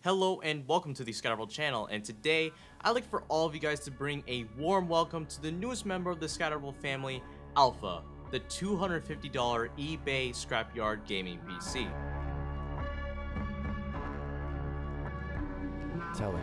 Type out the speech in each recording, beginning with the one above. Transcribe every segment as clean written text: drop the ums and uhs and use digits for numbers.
Hello and welcome to the Scatterworld channel, and today I'd like for all of you guys to bring a warm welcome to the newest member of the Scatterworld family, Alpha, the $250 eBay Scrapyard gaming PC. Tell it.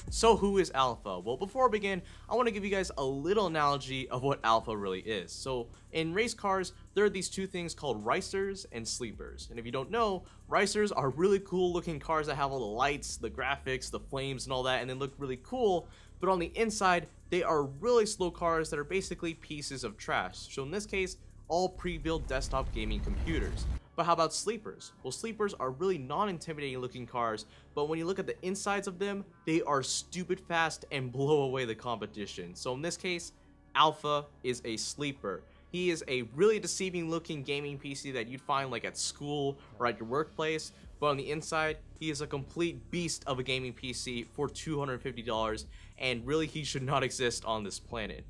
So who is Alpha? Well, before I begin, I want to give you guys a little analogy of what Alpha really is. So in race cars, there are these two things called racers and sleepers. And if you don't know, racers are really cool looking cars that have all the lights, the graphics, the flames and all that, and they look really cool. But on the inside, they are really slow cars that are basically pieces of trash. So in this case, all pre-built desktop gaming computers. But how about sleepers? Well, sleepers are really non-intimidating looking cars, but when you look at the insides of them, they are stupid fast and blow away the competition. So in this case, Alpha is a sleeper. He is a really deceiving looking gaming PC that you'd find like at school or at your workplace, but on the inside, he is a complete beast of a gaming PC for $250, and really he should not exist on this planet.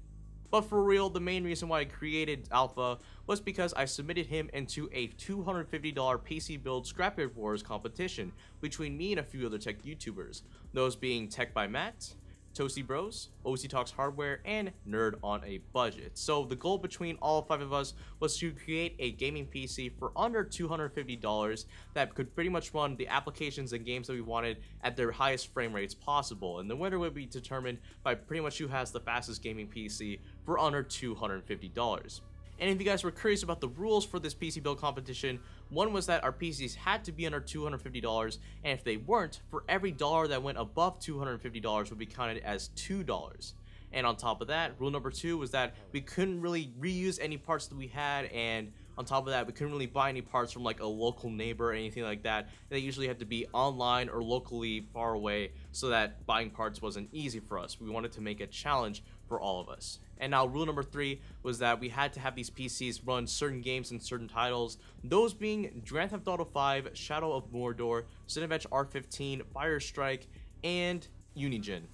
But for real, the main reason why I created Alpha was because I submitted him into a $250 PC build Scrapyard Wars competition between me and a few other tech YouTubers, those being Tech by Matt, Toasty Bros, OC Talks Hardware, and Nerd on a Budget. So the goal between all 5 of us was to create a gaming PC for under $250 that could pretty much run the applications and games that we wanted at their highest frame rates possible, and the winner would be determined by pretty much who has the fastest gaming PC for under $250. And if you guys were curious about the rules for this PC build competition, one was that our PCs had to be under $250, and if they weren't, for every dollar that went above $250 would be counted as $2. And on top of that, rule number 2 was that we couldn't really reuse any parts that we had, and on top of that, we couldn't really buy any parts from like a local neighbor or anything like that. They usually had to be online or locally far away, so that buying parts wasn't easy for us. We wanted to make a challenge for all of us. And now rule number 3 was that we had to have these PCs run certain games and certain titles, those being Grand Theft Auto 5, Shadow of Mordor, Cinebench R15, Firestrike, and Unigine.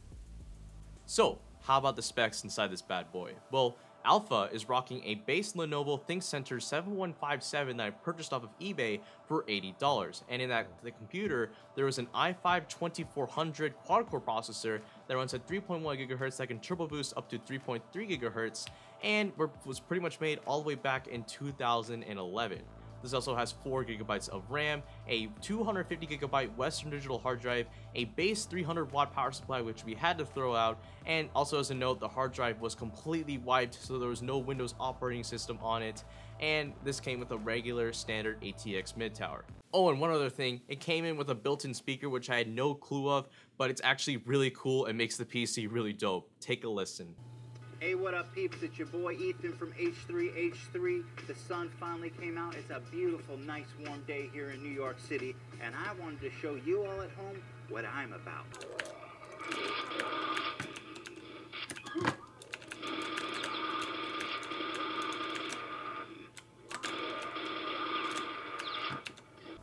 So how about the specs inside this bad boy? Well, Alpha is rocking a base Lenovo ThinkCentre 7157 that I purchased off of eBay for $80, and in the computer there was an i5-2400 quad-core processor that runs at 3.1 GHz that can turbo boost up to 3.3 GHz, and was pretty much made all the way back in 2011. This also has 4 GB of RAM, a 250 GB Western Digital hard drive, a base 300 watt power supply which we had to throw out, and also as a note, the hard drive was completely wiped, so there was no Windows operating system on it, and this came with a regular standard ATX mid tower. Oh, and one other thing, it came in with a built-in speaker which I had no clue of, but it's actually really cool and makes the PC really dope. Take a listen. Hey, what up, peeps? It's your boy Ethan from H3H3. The sun finally came out. It's a beautiful, nice, warm day here in New York City, and I wanted to show you all at home what I'm about.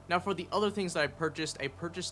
Now for the other things that I purchased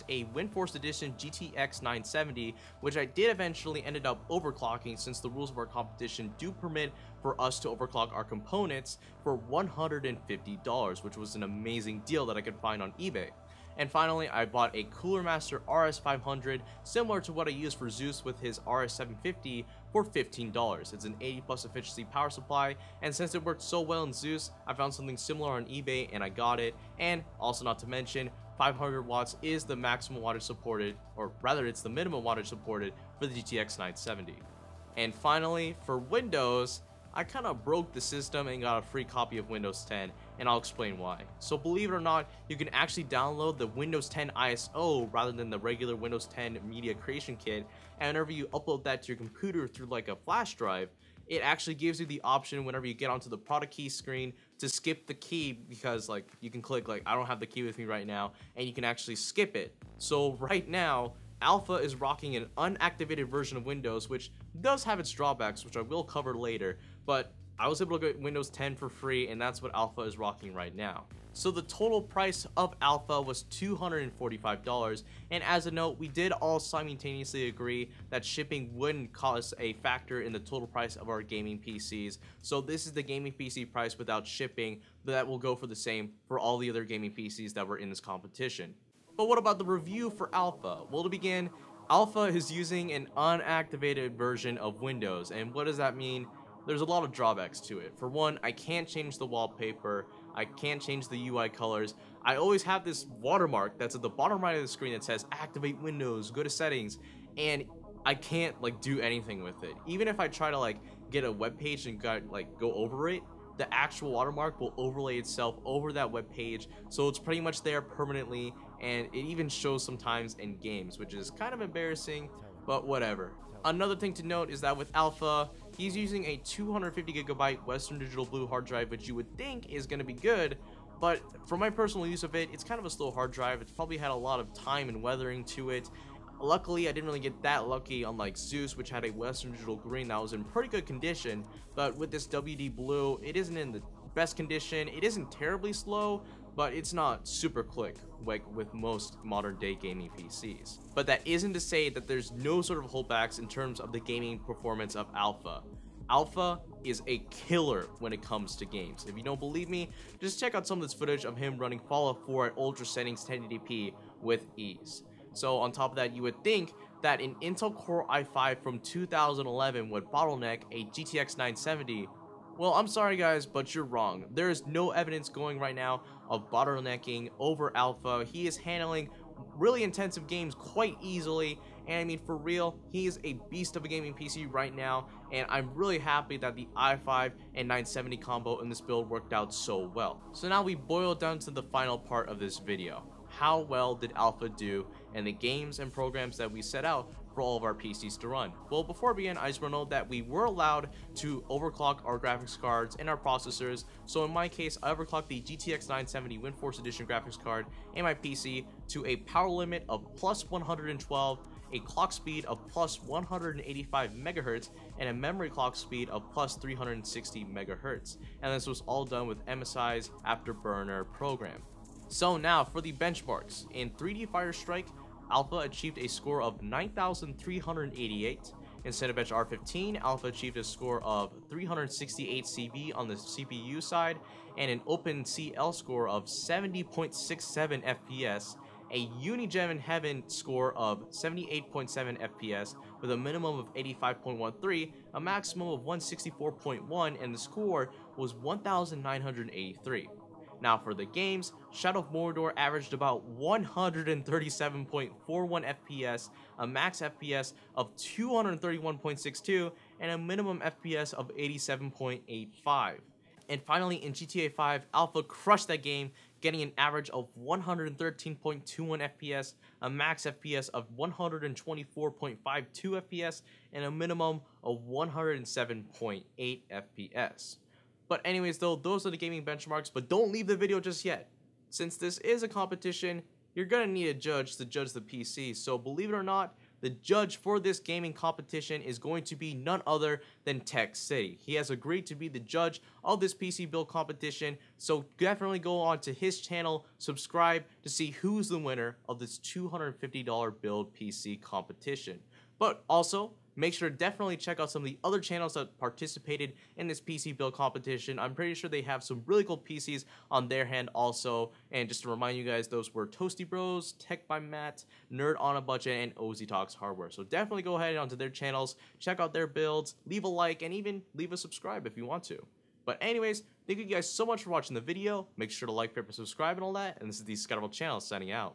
a WindForce Edition GTX 970, which I did eventually ended up overclocking since the rules of our competition do permit for us to overclock our components, for $150, which was an amazing deal that I could find on eBay. And finally, I bought a Cooler Master RS500, similar to what I used for Zeus with his RS750, for $15. It's an 80+ efficiency power supply, and since it worked so well in Zeus, I found something similar on eBay and I got it. And also, not to mention, 500 watts is the maximum wattage supported, or rather it's the minimum wattage supported for the GTX 970. And finally, for Windows, I kind of broke the system and got a free copy of Windows 10, and I'll explain why. So believe it or not, you can actually download the Windows 10 ISO rather than the regular Windows 10 Media Creation Kit, and whenever you upload that to your computer through like a flash drive, it actually gives you the option whenever you get onto the product key screen to skip the key, because like you can click like I don't have the key with me right now, and you can actually skip it. So right now, Alpha is rocking an unactivated version of Windows, which does have its drawbacks, which I will cover later, but I was able to get Windows 10 for free, and that's what Alpha is rocking right now. So the total price of Alpha was $245, and as a note, we did all simultaneously agree that shipping wouldn't cause a factor in the total price of our gaming PCs. So this is the gaming PC price without shipping, but that will go for the same for all the other gaming PCs that were in this competition. But what about the review for Alpha? Well, to begin, Alpha is using an unactivated version of Windows, and what does that mean? There's a lot of drawbacks to it. For one, I can't change the wallpaper, I can't change the UI colors. I always have this watermark that's at the bottom right of the screen that says activate Windows, go to settings, and I can't do anything with it. Even if I try to get a web page and go over it, the actual watermark will overlay itself over that web page, so it's pretty much there permanently, and it even shows sometimes in games, which is kind of embarrassing, but whatever. Another thing to note is that with Alpha, he's using a 250GB Western Digital Blue hard drive, which you would think is going to be good, but for my personal use of it, it's kind of a slow hard drive. It's probably had a lot of time and weathering to it. Luckily, I didn't really get that lucky, unlike Zeus, which had a Western Digital Green that was in pretty good condition, but with this WD Blue, it isn't in the best condition. It isn't terribly slow, but it's not super quick like with most modern day gaming PCs. But that isn't to say that there's no sort of holdbacks in terms of the gaming performance of Alpha. Alpha is a killer when it comes to games. If you don't believe me, just check out some of this footage of him running Fallout 4 at ultra settings 1080p with ease. So on top of that, you would think that an Intel Core i5 from 2011 would bottleneck a GTX 970. Well, I'm sorry guys, but you're wrong. There is no evidence going right now of bottlenecking over Alpha. He is handling really intensive games quite easily, and I mean, for real, he is a beast of a gaming PC right now, and I'm really happy that the i5 and 970 combo in this build worked out so well. So now we boil down to the final part of this video. How well did Alpha do in the games and programs that we set out for all of our PCs to run? Well, before I begin, I just want to note that we were allowed to overclock our graphics cards and our processors. So in my case, I overclocked the GTX 970 WindForce Edition graphics card and my PC to a power limit of plus 112, a clock speed of plus 185 megahertz, and a memory clock speed of plus 360 megahertz. And this was all done with MSI's Afterburner program. So now for the benchmarks. In 3D Fire Strike, Alpha achieved a score of 9,388. In Cinebench R15, Alpha achieved a score of 368 CV on the CPU side, and an OpenCL score of 70.67 FPS, a Unigem Heaven score of 78.7 FPS with a minimum of 85.13, a maximum of 164.1, and the score was 1,983. Now for the games, Shadow of Mordor averaged about 137.41 FPS, a max FPS of 231.62, and a minimum FPS of 87.85. And finally, in GTA 5, Alpha crushed that game, getting an average of 113.21 FPS, a max FPS of 124.52 FPS, and a minimum of 107.8 FPS. But anyways though, those are the gaming benchmarks, but don't leave the video just yet. Since this is a competition, you're gonna need a judge to judge the PC, so believe it or not, the judge for this gaming competition is going to be none other than Tech City. He has agreed to be the judge of this PC build competition, so definitely go on to his channel, subscribe to see who's the winner of this $250 build PC competition. But also, make sure to definitely check out some of the other channels that participated in this PC build competition. I'm pretty sure they have some really cool PCs on their hand also. And just to remind you guys, those were Toasty Bros, Tech by Matt, Nerd on a Budget, and Ozzy Talks Hardware. So definitely go ahead onto their channels, check out their builds, leave a like, and even leave a subscribe if you want to. But anyways, thank you guys so much for watching the video. Make sure to like, favorite, subscribe, and all that. And this is the Scuttlebot channel signing out.